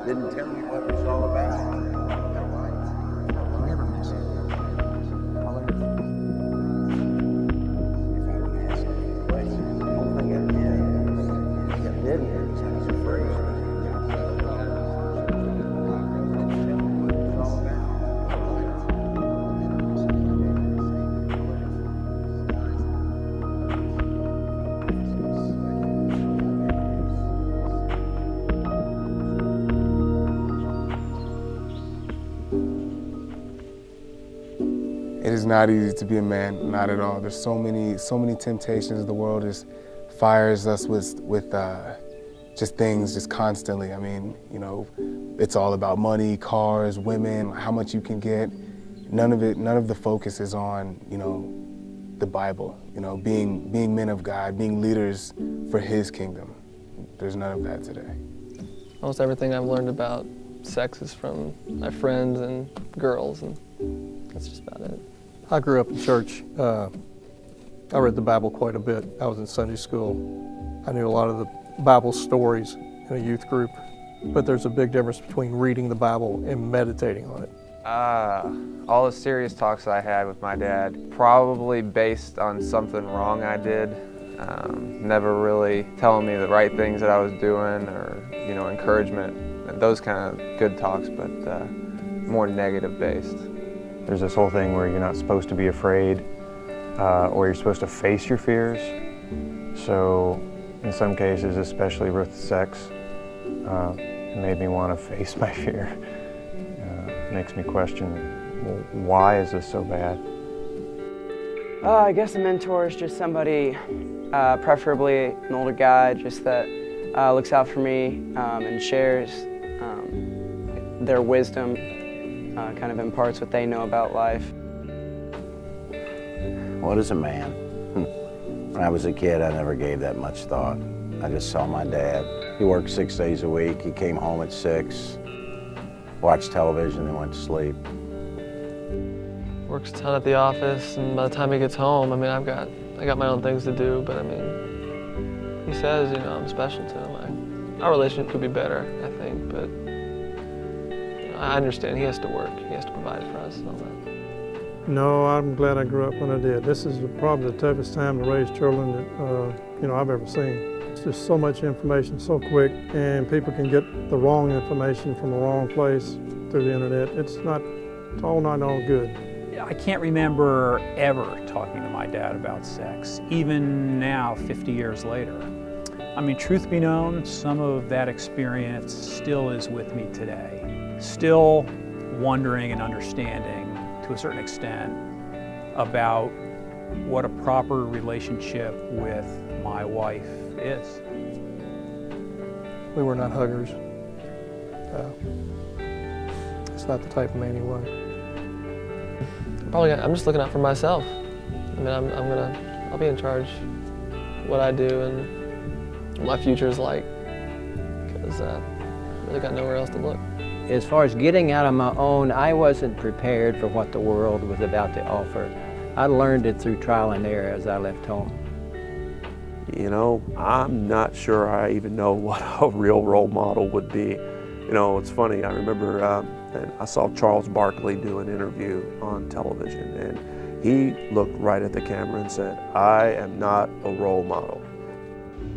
didn't tell me what it was all about. I never miss it. I wonder if I would ask any questions. I don't think I did. I think I didn't because I was afraid. Tell me what it was all about. It is not easy to be a man, not at all. There's so many temptations. The world just fires us with just things just constantly. I mean, you know, it's all about money, cars, women, how much you can get. None of the focus is on, you know, the Bible, you know, being men of God, being leaders for His kingdom. There's none of that today. Almost everything I've learned about sex is from my friends and girls, and that's just about it. I grew up in church. I read the Bible quite a bit. I was in Sunday school. I knew a lot of the Bible stories in a youth group, but there's a big difference between reading the Bible and meditating on it. All the serious talks I had with my dad, probably based on something wrong I did. Never really telling me the right things that I was doing, or, you know, encouragement, those kind of good talks, but more negative based. There's this whole thing where you're not supposed to be afraid, or you're supposed to face your fears. So in some cases, especially with sex, it made me want to face my fear. It makes me question, well, why is this so bad? I guess a mentor is just somebody, preferably an older guy, just that looks out for me and shares their wisdom, kind of imparts what they know about life. What is a man? When I was a kid, I never gave that much thought. I just saw my dad. He worked 6 days a week. He came home at 6, watched television, and went to sleep. Works a ton at the office, and by the time he gets home, I mean, I got my own things to do, but I mean, he says, you know, I'm special to him. Our relationship could be better, I think, but you know, I understand he has to work. He has to provide for us and all that. No, I'm glad I grew up when I did. This is probably the toughest time to raise children that you know, I've ever seen. It's just so much information so quick, and people can get the wrong information from the wrong place through the internet. It's all not all good. I can't remember ever talking to my dad about sex, even now, 50 years later. I mean, truth be known, some of that experience still is with me today. Still wondering and understanding, to a certain extent, about what a proper relationship with my wife is. We were not huggers. It's not the type of man he was. I'm just looking out for myself. I mean, I'll be in charge of what I do and what my future is like, because I really got nowhere else to look. As far as getting out on my own, I wasn't prepared for what the world was about to offer. I learned it through trial and error as I left home. You know, I'm not sure I even know what a real role model would be. You know, it's funny, I remember and I saw Charles Barkley do an interview on television, and he looked right at the camera and said, "I am not a role model."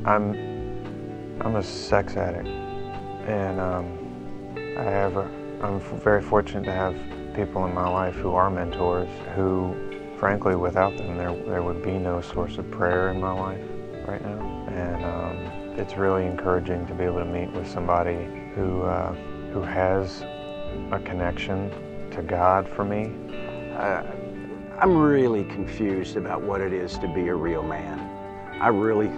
I'm a sex addict, and I'm very fortunate to have people in my life who are mentors, who, frankly, without them, there would be no source of prayer in my life right now. And it's really encouraging to be able to meet with somebody who has a connection to God for me. I'm really confused about what it is to be a real man. I really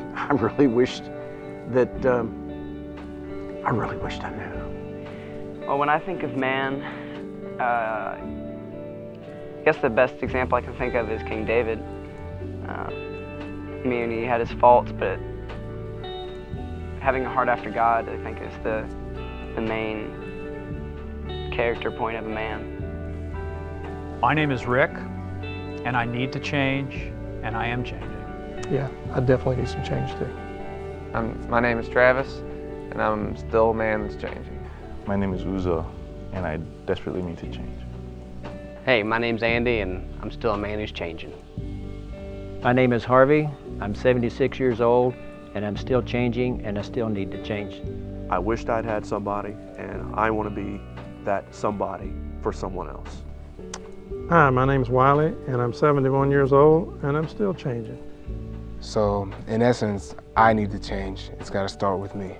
wished that, I really wished I knew. Well, when I think of man, I guess the best example I can think of is King David. I mean, he had his faults, but having a heart after God, I think, is the main character point of a man. My name is Rick, and I need to change, and I am changing. Yeah, I definitely need some change too. My name is Travis, and I'm still a man that's changing. My name is Uzo, and I desperately need to change. Hey, my name's Andy, and I'm still a man who's changing. My name is Harvey. I'm 76 years old, and I'm still changing, and I still need to change. I wished I'd had somebody, and I want to be that somebody for someone else. Hi, my name's Wiley, and I'm 71 years old, and I'm still changing. So, in essence, I need to change. It's got to start with me.